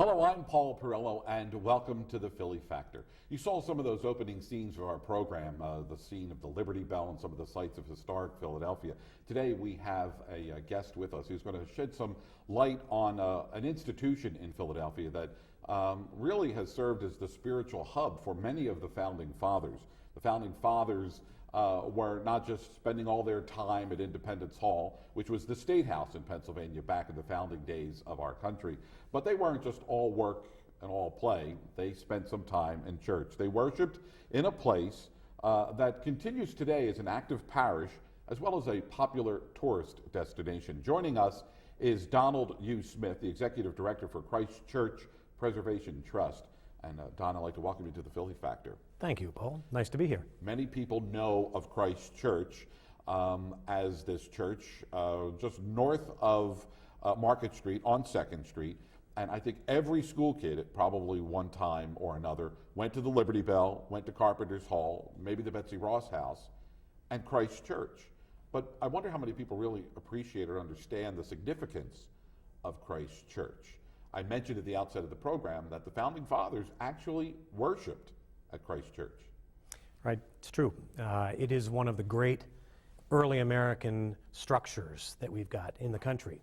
Hello, I'm Paul Perillo, and welcome to the Philly Factor. You saw some of those opening scenes of our program, the scene of the Liberty Bell and some of the sights of historic Philadelphia. Today we have a guest with us who's going to shed some light on an institution in Philadelphia that really has served as the spiritual hub for many of the Founding Fathers. The Founding Fathers were not just spending all their time at Independence Hall, which was the State House in Pennsylvania back in the founding days of our country, but they weren't just all work and all play. They spent some time in church. They worshiped in a place that continues today as an active parish as well as a popular tourist destination. Joining us is Donald U. Smith, the Executive Director for Christ Church Preservation Trust. And Don, I'd like to welcome you to the Philly Factor. Thank you, Paul. Nice to be here. Many people know of Christ Church as this church just north of Market Street on 2nd Street. And I think every school kid at probably one time or another went to the Liberty Bell, went to Carpenter's Hall, maybe the Betsy Ross House, and Christ Church. But I wonder how many people really appreciate or understand the significance of Christ Church. I mentioned at the outset of the program that the Founding Fathers actually worshiped at Christ Church. Right, it's true. It is one of the great early American structures that we've got in the country.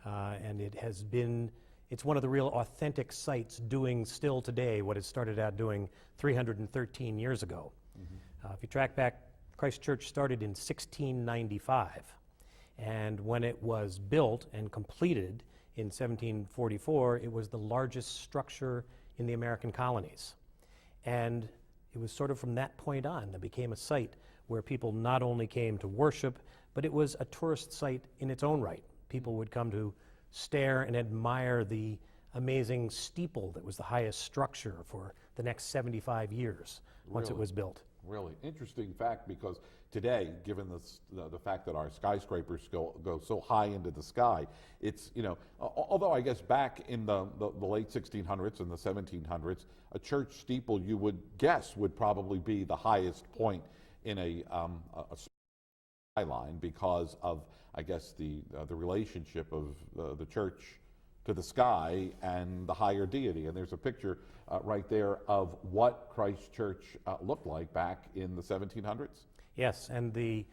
And it's one of the real authentic sites doing still today what it started out doing 313 years ago. If you track back, Christ Church started in 1695. And when it was built and completed in 1744, it was the largest structure in the American colonies. And it was sort of from that point on that became a site where people not only came to worship, but it was a tourist site in its own right. People would come to stare and admire the amazing steeple that was the highest structure for the next 75 years once it was built. Really interesting fact, because today, given the fact that our skyscrapers go so high into the sky, it's, although I guess back in the late 1600s and the 1700s, a church steeple you would guess would probably be the highest point in a skyline because of, I guess, the relationship of the church to the sky and the higher deity. And there's a picture right there of what Christ Church looked like back in the 1700s. Yes, and the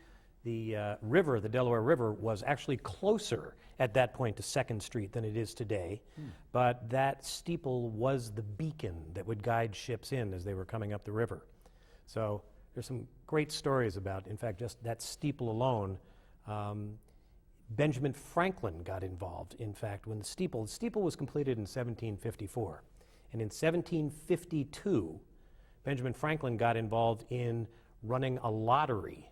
river, the Delaware River, was actually closer at that point to 2nd Street than it is today. But that steeple was the beacon that would guide ships in as they were coming up the river. So there's some great stories about, in fact, just that steeple alone. Benjamin Franklin got involved, in fact, when the steeple was completed in 1754. And in 1752, Benjamin Franklin got involved in running a lottery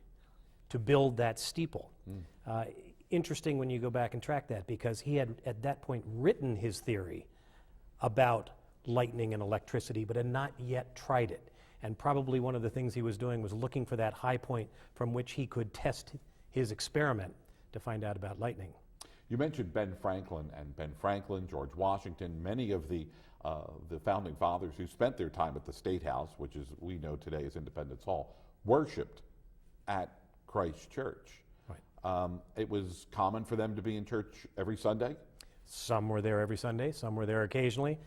to build that steeple. Interesting when you go back and track that, because he had at that point written his theory about lightning and electricity, but had not yet tried it. And probably one of the things he was doing was looking for that high point from which he could test his experiment to find out about lightning. You mentioned Ben Franklin, and Ben Franklin, George Washington, many of the Founding Fathers who spent their time at the State House, which is we know today as Independence Hall, worshipped at Christ Church. Right. It was common for them to be in church every Sunday? Some were there every Sunday, some were there occasionally.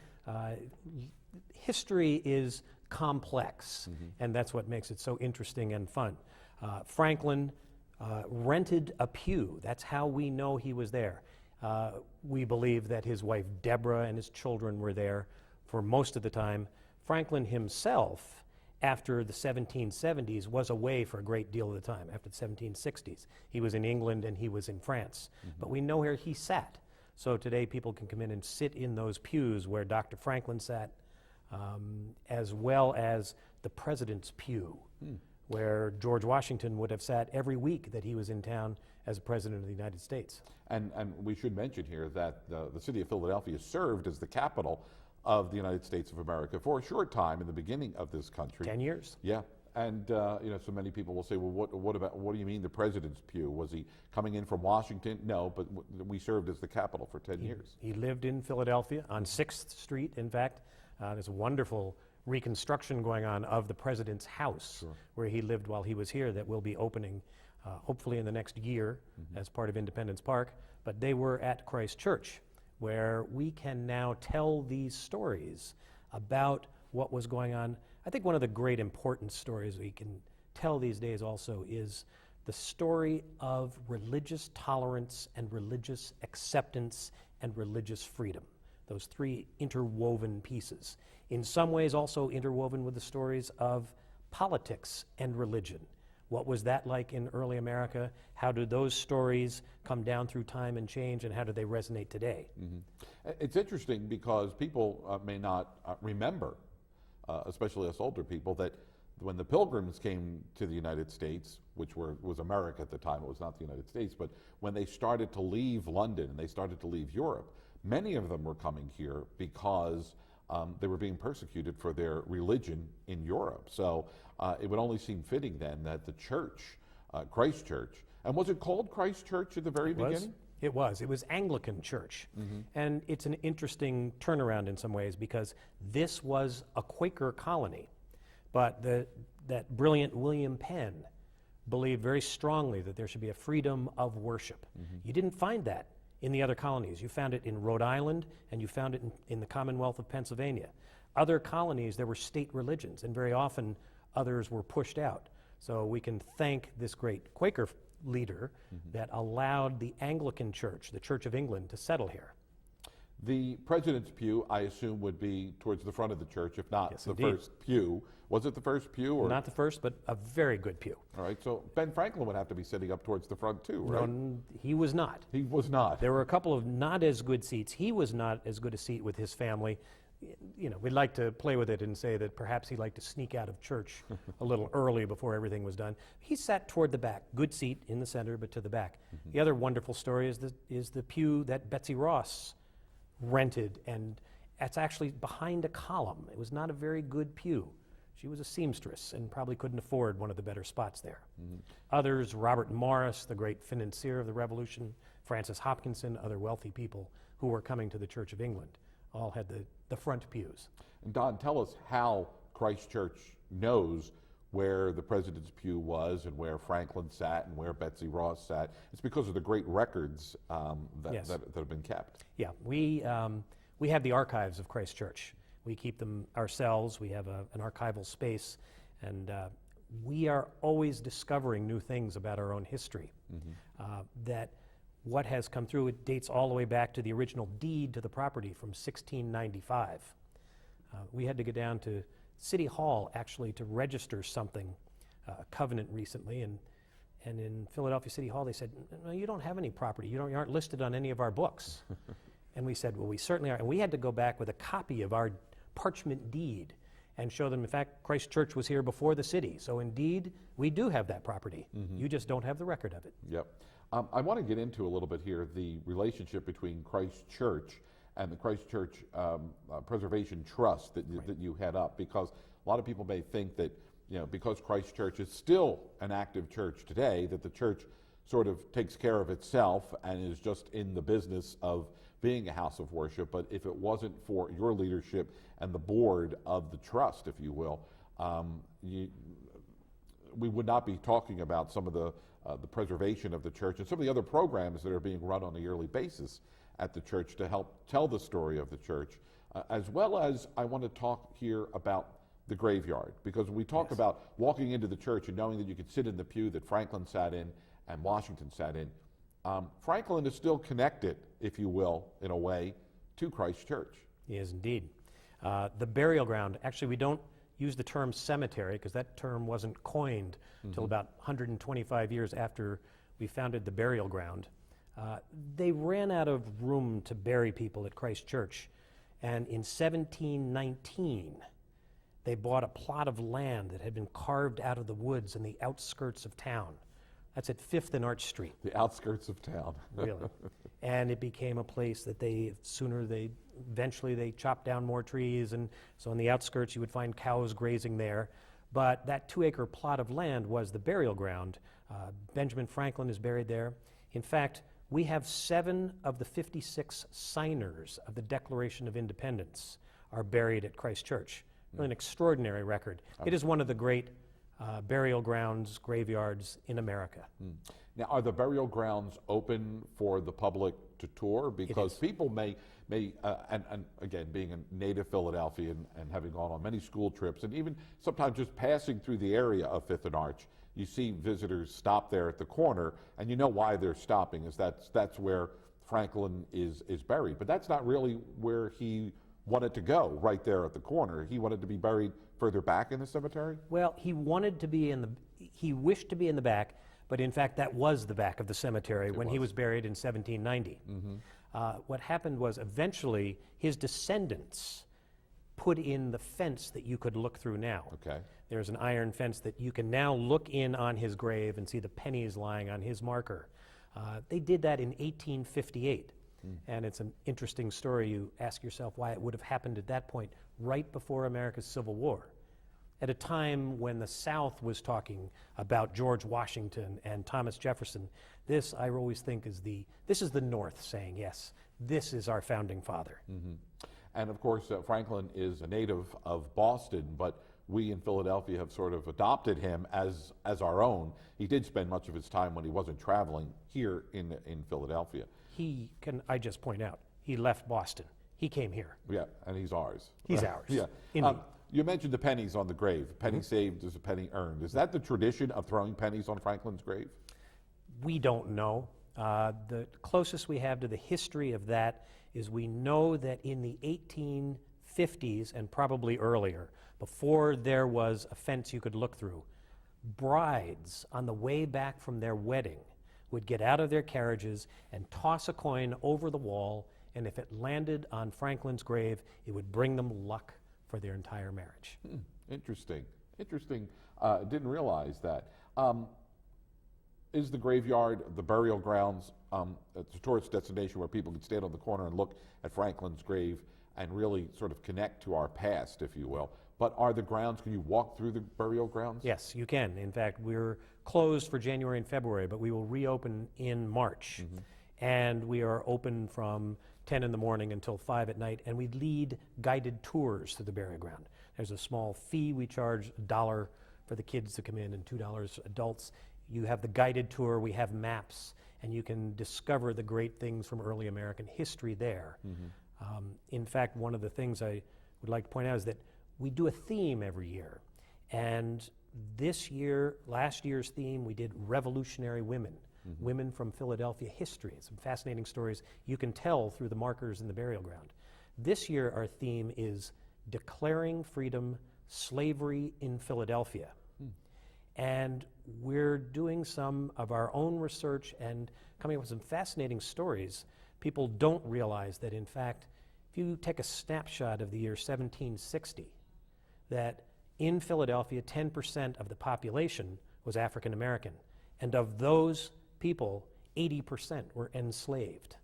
History is complex, and that's what makes it so interesting and fun. Franklin rented a pew. That's how we know he was there. We believe that his wife Deborah and his children were there for most of the time. Franklin himself, after the 1770s, was away for a great deal of the time. After the 1760s, he was in England and he was in France. But we know where he sat. So today people can come in and sit in those pews where Dr. Franklin sat, as well as the president's pew, where George Washington would have sat every week that he was in town as president of the United States. And we should mention here that the city of Philadelphia served as the capital of the United States of America for a short time in the beginning of this country. 10 years. Yeah. And so many people will say, well, what do you mean the president's pew? Was he coming in from Washington? No, but we served as the capital for 10 years. He lived in Philadelphia on 6th Street, in fact. There's a wonderful reconstruction going on of the president's house, where he lived while he was here, that will be opening hopefully in the next year as part of Independence Park. But they were at Christ Church where we can now tell these stories about what was going on. I think one of the great important stories we can tell these days also is the story of religious tolerance and religious acceptance and religious freedom. Those three interwoven pieces. In some ways also interwoven with the stories of politics and religion. What was that like in early America? How do those stories come down through time and change, and how do they resonate today? It's interesting because people may not remember, especially us older people, that when the Pilgrims came to the United States, which was America at the time, it was not the United States, but when they started to leave London and they started to leave Europe, many of them were coming here because they were being persecuted for their religion in Europe. So it would only seem fitting then that the church, Christ Church, and was it called Christ Church at the very beginning? It was. It was Anglican Church. And it's an interesting turnaround in some ways because this was a Quaker colony. But that brilliant William Penn believed very strongly that there should be a freedom of worship. You didn't find that in the other colonies. You found it in Rhode Island, and you found it in the Commonwealth of Pennsylvania. Other colonies, there were state religions, and very often others were pushed out. So we can thank this great Quaker leader that allowed the Anglican Church, the Church of England, to settle here. The president's pew, I assume, would be towards the front of the church, if not Yes, the indeed. first pew. Was it the first pew? Or? Not the first, but a very good pew. All right, so Ben Franklin would have to be sitting up towards the front too, right? No, he was not. He was not. There were a couple of not as good seats. He was not as good a seat with his family. You know, we'd like to play with it and say that perhaps he liked to sneak out of church a little early before everything was done. He sat toward the back, good seat in the center, but to the back. The other wonderful story is the pew that Betsy Ross rented, and that's actually behind a column. It was not a very good pew. She was a seamstress and probably couldn't afford one of the better spots there. Others, Robert Morris, the great financier of the Revolution, Francis Hopkinson, other wealthy people who were coming to the Church of England, all had the front pews. And Don, tell us how Christ Church knows where the president's pew was and where Franklin sat and where Betsy Ross sat. It's because of the great records Yes. that have been kept. Yeah, we have the archives of Christ Church. We keep them ourselves. We have an archival space, and we are always discovering new things about our own history. That what has come through, it dates all the way back to the original deed to the property from 1695. We had to go down to City Hall actually to register something, a covenant recently, and in Philadelphia City Hall they said, no, you don't have any property. You aren't listed on any of our books. And we said, well, we certainly are. And we had to go back with a copy of our parchment deed and show them, in fact, Christ Church was here before the city. So indeed, we do have that property. You just don't have the record of it. Yep. I want to get into a little bit here the relationship between Christ Church and the Christ Church Preservation Trust that you head up, because a lot of people may think that, because Christ Church is still an active church today, that the church sort of takes care of itself and is just in the business of being a house of worship. But if it wasn't for your leadership and the board of the trust, if you will, we would not be talking about some of the preservation of the church and some of the other programs that are being run on a yearly basis at the church to help tell the story of the church, as well as I want to talk here about the graveyard, because when we talk about walking into the church and knowing that you could sit in the pew that Franklin sat in and Washington sat in, Franklin is still connected, if you will, in a way, to Christ Church. He is indeed. The burial ground, actually we don't use the term cemetery because that term wasn't coined until about 125 years after we founded the burial ground. They ran out of room to bury people at Christ Church, and in 1719 they bought a plot of land that had been carved out of the woods in the outskirts of town. That's at 5th and Arch Street. The outskirts of town. Really. And it became a place that eventually they chopped down more trees, and so on the outskirts you would find cows grazing there. But that 2-acre plot of land was the burial ground. Benjamin Franklin is buried there. In fact, we have 7 of the 56 signers of the Declaration of Independence are buried at Christ Church. Really an extraordinary record. It is one of the great burial grounds, graveyards in America. Now, are the burial grounds open for the public to tour because people may and again, being a native Philadelphian and having gone on many school trips and even sometimes just passing through the area of Fifth and Arch, you see visitors stop there at the corner, and you know why they're stopping, is that's where Franklin is buried. But that's not really where he wanted to go, right there at the corner. He wanted to be buried further back in the cemetery? Well, he wished to be in the back, but in fact that was the back of the cemetery when he was buried in 1790. What happened was eventually his descendants put in the fence that you could look through now. Okay. There's an iron fence that you can now look in on his grave and see the pennies lying on his marker. They did that in 1858. And it's an interesting story. You ask yourself why it would have happened at that point, right before America's Civil War, at a time when the South was talking about George Washington and Thomas Jefferson. This, I always think, this is the North saying, yes, this is our founding father. And of course, Franklin is a native of Boston, but we in Philadelphia have sort of adopted him as our own. He did spend much of his time when he wasn't traveling here in Philadelphia. I just point out, he left Boston. He came here. Yeah, and he's ours. He's ours. Yeah. Indeed. You mentioned the pennies on the grave. Penny saved is a penny earned. Is that the tradition of throwing pennies on Franklin's grave? We don't know. The closest we have to the history of that is we know that in the 1850s and probably earlier, before there was a fence you could look through, brides on the way back from their wedding would get out of their carriages and toss a coin over the wall, and if it landed on Franklin's grave, it would bring them luck for their entire marriage. Interesting. Didn't realize that. Is the graveyard, the burial grounds, a tourist destination where people can stand on the corner and look at Franklin's grave and really sort of connect to our past, if you will? But are the grounds, can you walk through the burial grounds? Yes, you can. In fact, we're closed for January and February, but we will reopen in March. And we are open from 10 in the morning until 5 at night, and we lead guided tours to the burial ground. There's a small fee. We charge $1 for the kids to come in and $2 adults. You have the guided tour, we have maps, and you can discover the great things from early American history there. In fact, one of the things I would like to point out is that we do a theme every year. And this year, last year's theme, we did Revolutionary Women, women from Philadelphia history. Some fascinating stories you can tell through the markers in the burial ground. This year, our theme is Declaring Freedom, Slavery in Philadelphia. And we're doing some of our own research and coming up with some fascinating stories. People don't realize that, in fact, if you take a snapshot of the year 1760, that in Philadelphia, 10% of the population was African American. And of those people, 80% were enslaved.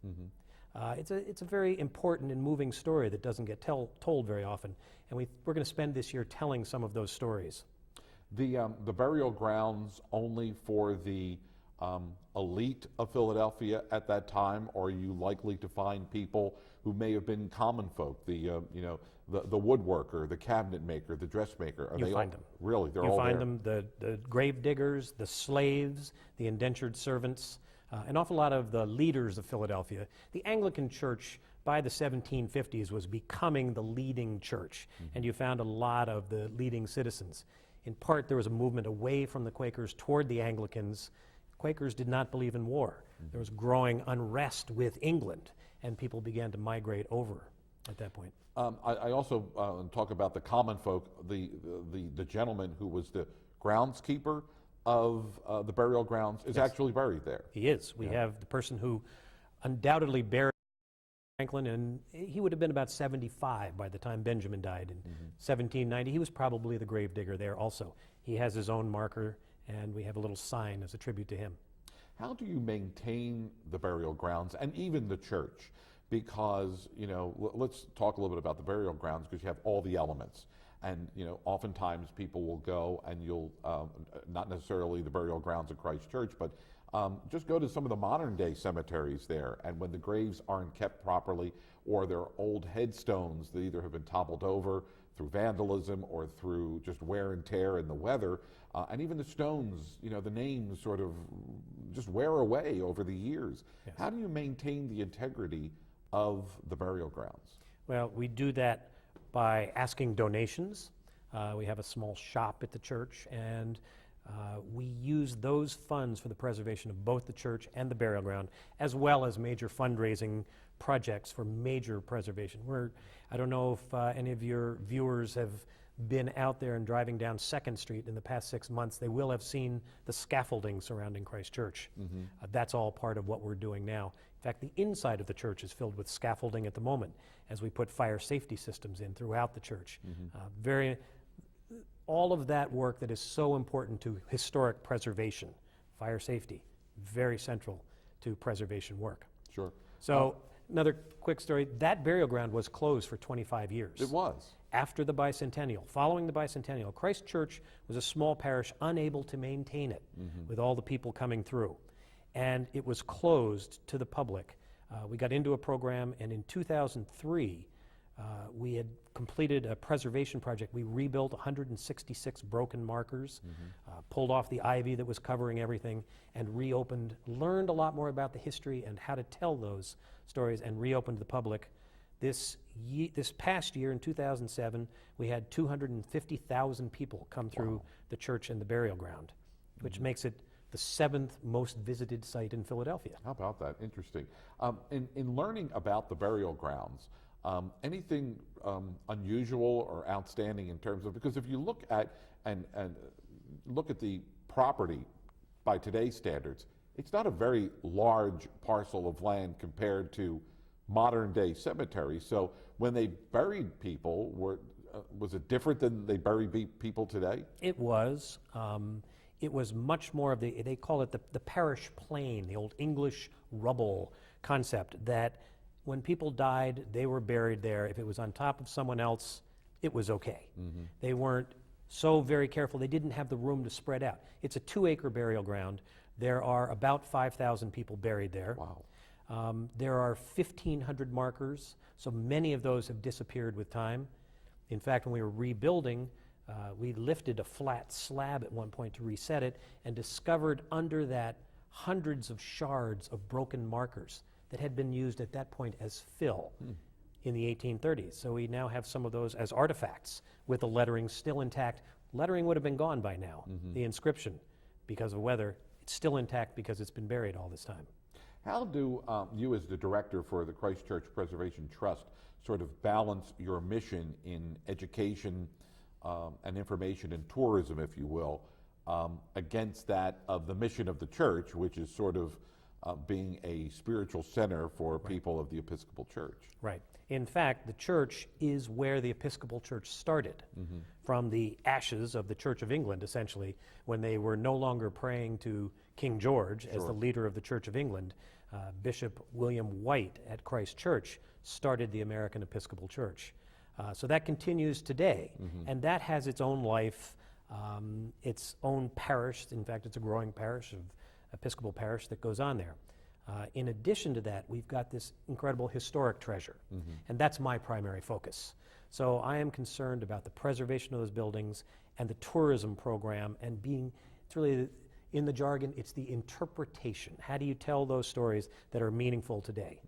It's a very important and moving story that doesn't get told very often. And we're going to spend this year telling some of those stories. The burial grounds only for the elite of Philadelphia at that time, or are you likely to find people who may have been common folk, the woodworker, the cabinet maker, the dressmaker? You find them. Really, they're all there. You find them, the grave diggers, the slaves, the indentured servants, an awful lot of the leaders of Philadelphia. The Anglican Church by the 1750s was becoming the leading church, and you found a lot of the leading citizens. In part, there was a movement away from the Quakers toward the Anglicans. Quakers did not believe in war. There was growing unrest with England, and people began to migrate over at that point. I also talk about the common folk, the gentleman who was the groundskeeper of the burial grounds is actually buried there. He is. We have the person who undoubtedly buried Franklin, and he would have been about 75 by the time Benjamin died in 1790. He was probably the grave digger there also. He has his own marker, and we have a little sign as a tribute to him. How do you maintain the burial grounds and even the church? Because, let's talk a little bit about the burial grounds, because you have all the elements. And, oftentimes people will go and you'll, not necessarily the burial grounds of Christ Church, but just go to some of the modern day cemeteries there, and when the graves aren't kept properly or they're old headstones that either have been toppled over through vandalism or through just wear and tear in the weather. And even the stones, the names sort of just wear away over the years. Yes. How do you maintain the integrity of the burial grounds? Well, we do that by asking donations. We have a small shop at the church, and we use those funds for the preservation of both the church and the burial ground, as well as major fundraising projects for major preservation. I don't know if any of your viewers have been out there and driving down 2nd Street in the past 6 months. They will have seen the scaffolding surrounding Christ Church. That's all part of what we're doing now. In fact, the inside of the church is filled with scaffolding at the moment as we put fire safety systems in throughout the church. All of that work that is so important to historic preservation, fire safety, very central to preservation work. Sure. So another quick story, that burial ground was closed for 25 years. It was. After the bicentennial, following the bicentennial, Christ Church was a small parish unable to maintain it with all the people coming through. And it was closed to the public. We got into a program, and in 2003, we had completed a preservation project. We rebuilt 166 broken markers, pulled off the ivy that was covering everything, and reopened, learned a lot more about the history and how to tell those stories, and reopened to the public. This past year, in 2007, we had 250,000 people come through the church and the burial ground, which makes it the 7th most visited site in Philadelphia. How about that? Interesting. In learning about the burial grounds, anything unusual or outstanding in terms of, because if you look at and look at the property by today's standards, it's not a very large parcel of land compared to modern day cemeteries. So when they buried people, was it different than they bury people today? It was. It was much more of they call it the parish plain, the old English rubble concept, that when people died, they were buried there. If it was on top of someone else, it was okay. They weren't so very careful. They didn't have the room to spread out. It's a 2-acre burial ground. There are about 5,000 people buried there. Wow. There are 1,500 markers, so many of those have disappeared with time. In fact, when we were rebuilding, we lifted a flat slab at one point to reset it and discovered under that hundreds of shards of broken markers that had been used at that point as fill in the 1830s. So we now have some of those as artifacts with the lettering still intact. Lettering would have been gone by now. The inscription, because of weather, it's still intact because it's been buried all this time. How do you, as the director for the Christ Church Preservation Trust, sort of balance your mission in education and information and tourism, if you will, against that of the mission of the church, which is sort of being a spiritual center for people of the Episcopal Church? Right. In fact, the church is where the Episcopal Church started, from the ashes of the Church of England, essentially, when they were no longer praying to King George as the leader of the Church of England. Bishop William White at Christ Church started the American Episcopal Church. So that continues today, and that has its own life, its own parish. In fact, it's a growing parish, of Episcopal parish, that goes on there. In addition to that, we've got this incredible historic treasure, and that's my primary focus. So I am concerned about the preservation of those buildings and the tourism program, and it's really, in the jargon, it's the interpretation. How do you tell those stories that are meaningful today?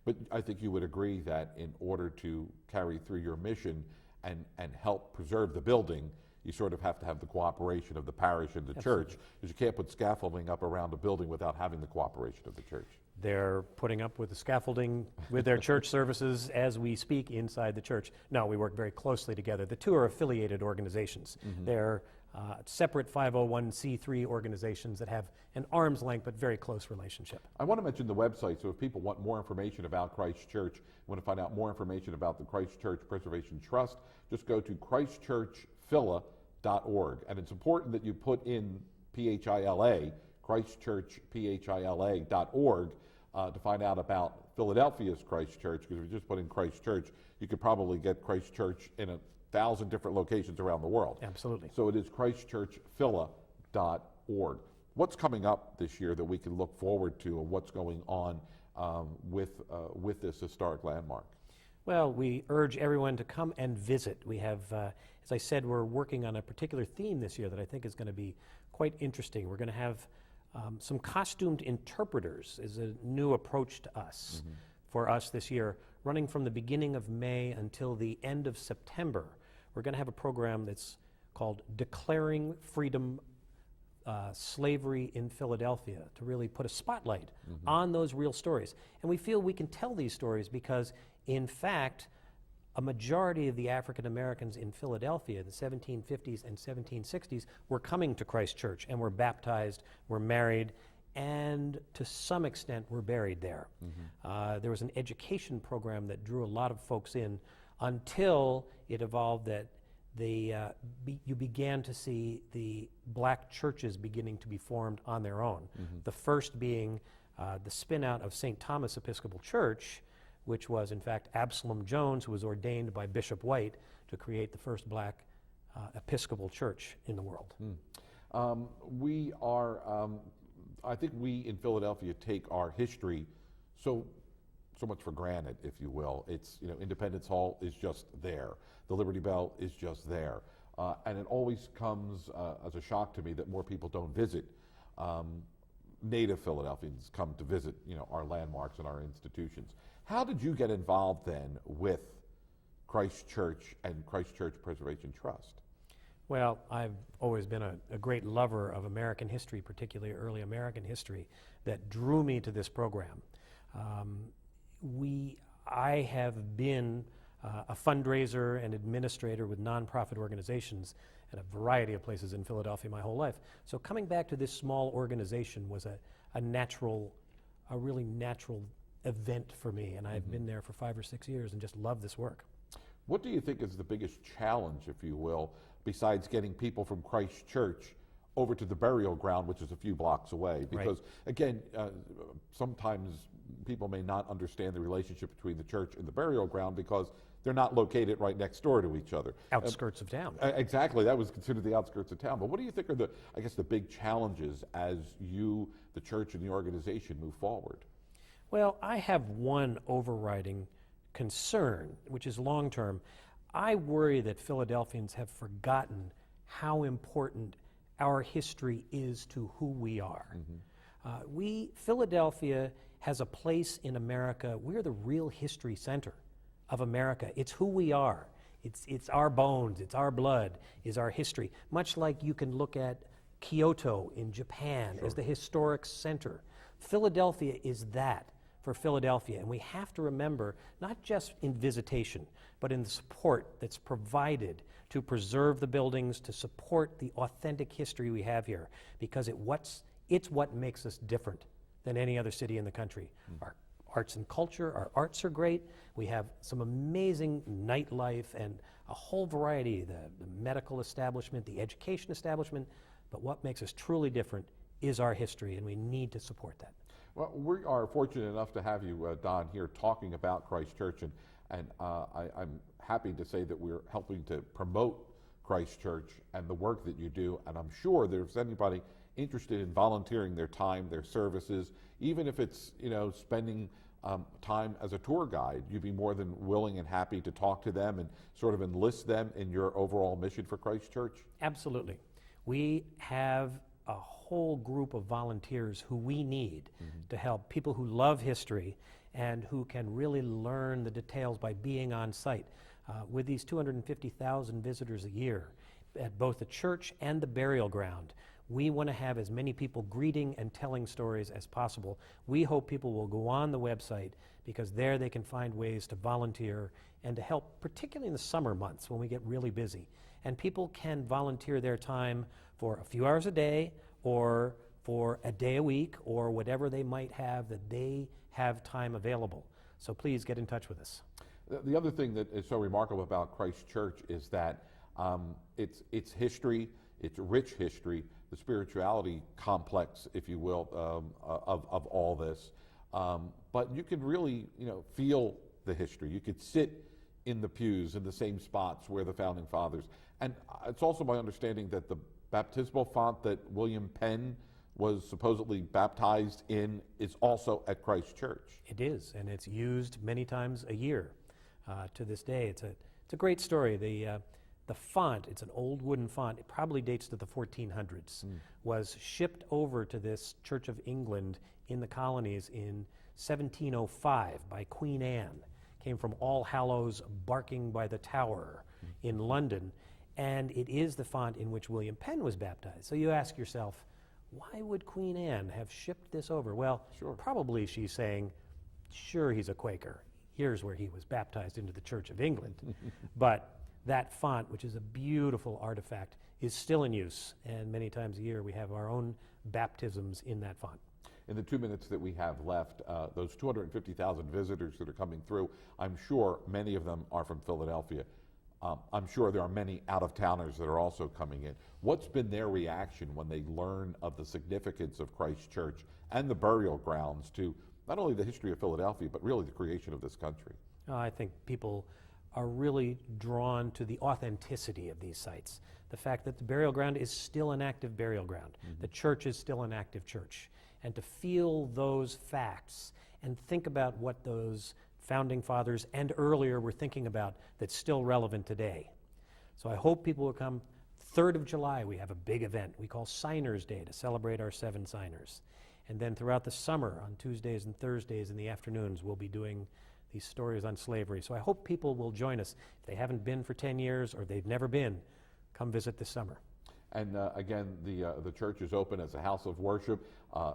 But I think you would agree that in order to carry through your mission and help preserve the building, you sort of have to have the cooperation of the parish and the church, because you can't put scaffolding up around a building without having the cooperation of the church. They're putting up with the scaffolding with their church services as we speak inside the church. No, we work very closely together. The two are affiliated organizations. They're separate 501c3 organizations that have an arm's length but very close relationship. I want to mention the website, so if people want more information about Christ Church, want to find out more information about the Christ Church Preservation Trust, just go to christchurchphila.org. And it's important that you put in PHILA, christchurchphila.org, to find out about Philadelphia's Christ Church, because if you just put in Christ Church, you could probably get Christ Church in 1,000 different locations around the world. Absolutely. So it is christchurchphila.org. What's coming up this year that we can look forward to, and what's going on with this historic landmark? Well, we urge everyone to come and visit. We have, as I said, we're working on a particular theme this year that I think is going to be quite interesting. We're going to have some costumed interpreters is a new approach to us, for us this year, running from the beginning of May until the end of September. We're going to have a program that's called Declaring Freedom Slavery in Philadelphia, to really put a spotlight on those real stories. And we feel we can tell these stories because, in fact, a majority of the African Americans in Philadelphia, the 1750s and 1760s, were coming to Christ Church and were baptized, were married, and to some extent were buried there. There was an education program that drew a lot of folks in until it evolved that you began to see the black churches beginning to be formed on their own. The first being the spin out of St. Thomas Episcopal Church, which was in fact Absalom Jones, who was ordained by Bishop White to create the first black Episcopal church in the world. We are, I think we in Philadelphia take our history so much for granted, if you will. It's, Independence Hall is just there. The Liberty Bell is just there. And it always comes as a shock to me that more people don't visit. Native Philadelphians come to visit, our landmarks and our institutions. How did you get involved then with Christ Church and Christ Church Preservation Trust? Well, I've always been a great lover of American history, particularly early American history, that drew me to this program. I have been a fundraiser and administrator with nonprofit organizations at a variety of places in Philadelphia my whole life. So coming back to this small organization was a really natural event for me, and I've been there for 5 or 6 years and just love this work. What do you think is the biggest challenge, if you will, besides getting people from Christ Church over to the burial ground, which is a few blocks away? Because, again, sometimes people may not understand the relationship between the church and the burial ground because they're not located right next door to each other. Outskirts of town. Exactly. That was considered the outskirts of town. But what do you think are the big challenges as you, the church, and the organization move forward? Well, I have one overriding concern, which is long-term. I worry that Philadelphians have forgotten how important our history is to who we are. Philadelphia has a place in America. We're the real history center of America. It's who we are. It's our bones, it's our blood, is our history. Much like you can look at Kyoto in Japan as the historic center. Philadelphia is that for Philadelphia, and we have to remember, not just in visitation, but in the support that's provided to preserve the buildings, to support the authentic history we have here, because it's what makes us different than any other city in the country. Our arts and culture, our arts are great. We have some amazing nightlife and a whole variety, the medical establishment, the education establishment, but what makes us truly different is our history, and we need to support that. Well, we are fortunate enough to have you, Don, here talking about Christ Church, and I'm happy to say that we're helping to promote Christ Church and the work that you do, and I'm sure there's anybody interested in volunteering their time, their services, even if it's, spending time as a tour guide, you'd be more than willing and happy to talk to them and sort of enlist them in your overall mission for Christ Church? Absolutely. We have a whole group of volunteers who we need to help, people who love history and who can really learn the details by being on site. With these 250,000 visitors a year at both the church and the burial ground, we want to have as many people greeting and telling stories as possible. We hope people will go on the website because there they can find ways to volunteer and to help, particularly in the summer months when we get really busy. And people can volunteer their time for a few hours a day or for a day a week or whatever they might have that they have time available. So please get in touch with us. The other thing that is so remarkable about Christ Church is that its history, its rich history, the spirituality complex, if you will, of all this. But you can really, feel the history. You could sit in the pews in the same spots where the founding fathers. And it's also my understanding that the baptismal font that William Penn was supposedly baptized in is also at Christ Church. It is, and it's used many times a year. to this day. It's a great story. The font, it's an old wooden font, it probably dates to the 1400s, was shipped over to this Church of England in the colonies in 1705 by Queen Anne. Came from All Hallows Barking by the Tower in London, and it is the font in which William Penn was baptized. So you ask yourself, why would Queen Anne have shipped this over? Well, probably she's saying, sure, he's a Quaker. Here's where he was baptized into the Church of England. But that font, which is a beautiful artifact, is still in use, and many times a year we have our own baptisms in that font. In the 2 minutes that we have left, those 250,000 visitors that are coming through, I'm sure many of them are from Philadelphia. I'm sure there are many out-of-towners that are also coming in. What's been their reaction when they learn of the significance of Christ Church and the burial grounds to not only the history of Philadelphia, but really the creation of this country? I think people are really drawn to the authenticity of these sites. The fact that the burial ground is still an active burial ground. The church is still an active church. And to feel those facts and think about what those founding fathers and earlier were thinking about that's still relevant today. So I hope people will come. 3rd of July, we have a big event we call Signers Day to celebrate our 7 signers. And then throughout the summer, on Tuesdays and Thursdays in the afternoons, we'll be doing these stories on slavery. So I hope people will join us. If they haven't been for 10 years or they've never been, come visit this summer. And again, the church is open as a house of worship.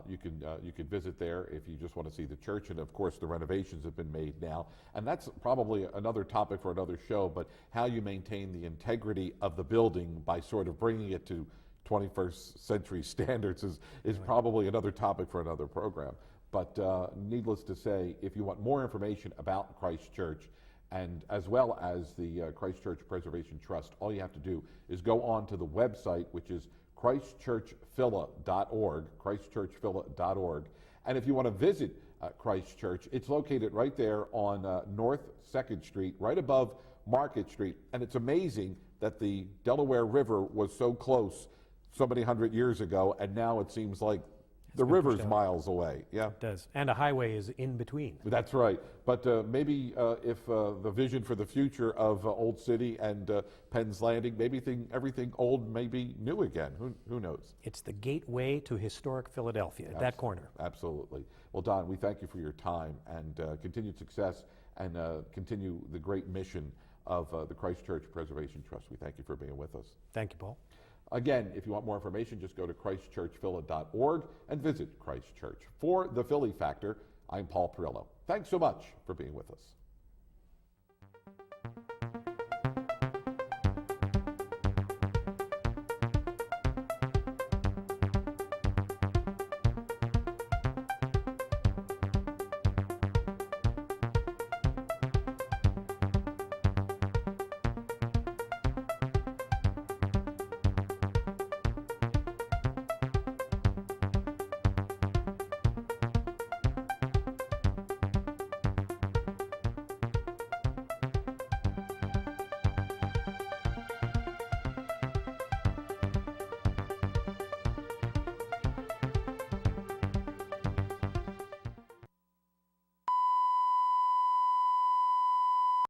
You can visit there if you just want to see the church, and of course the renovations have been made now. And that's probably another topic for another show, but how you maintain the integrity of the building by sort of bringing it to 21st century standards is probably another topic for another program. But needless to say, if you want more information about Christ Church, and as well as the Christ Church Preservation Trust, all you have to do is go on to the website, which is christchurchphila.org, christchurchphila.org. And if you want to visit Christ Church, it's located right there on North 2nd Street, right above Market Street. And it's amazing that the Delaware River was so close so many hundred years ago, and now it seems like the river's miles away. Yeah, it does. And a highway is in between. That's right. But maybe if the vision for the future of Old City and Penn's Landing, maybe everything old may be new again. Who knows? It's the gateway to historic Philadelphia, at that corner. Absolutely. Well, Don, we thank you for your time and continued success and continue the great mission of the Christ Church Preservation Trust. We thank you for being with us. Thank you, Paul. Again, if you want more information, just go to christchurchphila.org and visit Christ Church. For the Philly Factor, I'm Paul Perillo. Thanks so much for being with us.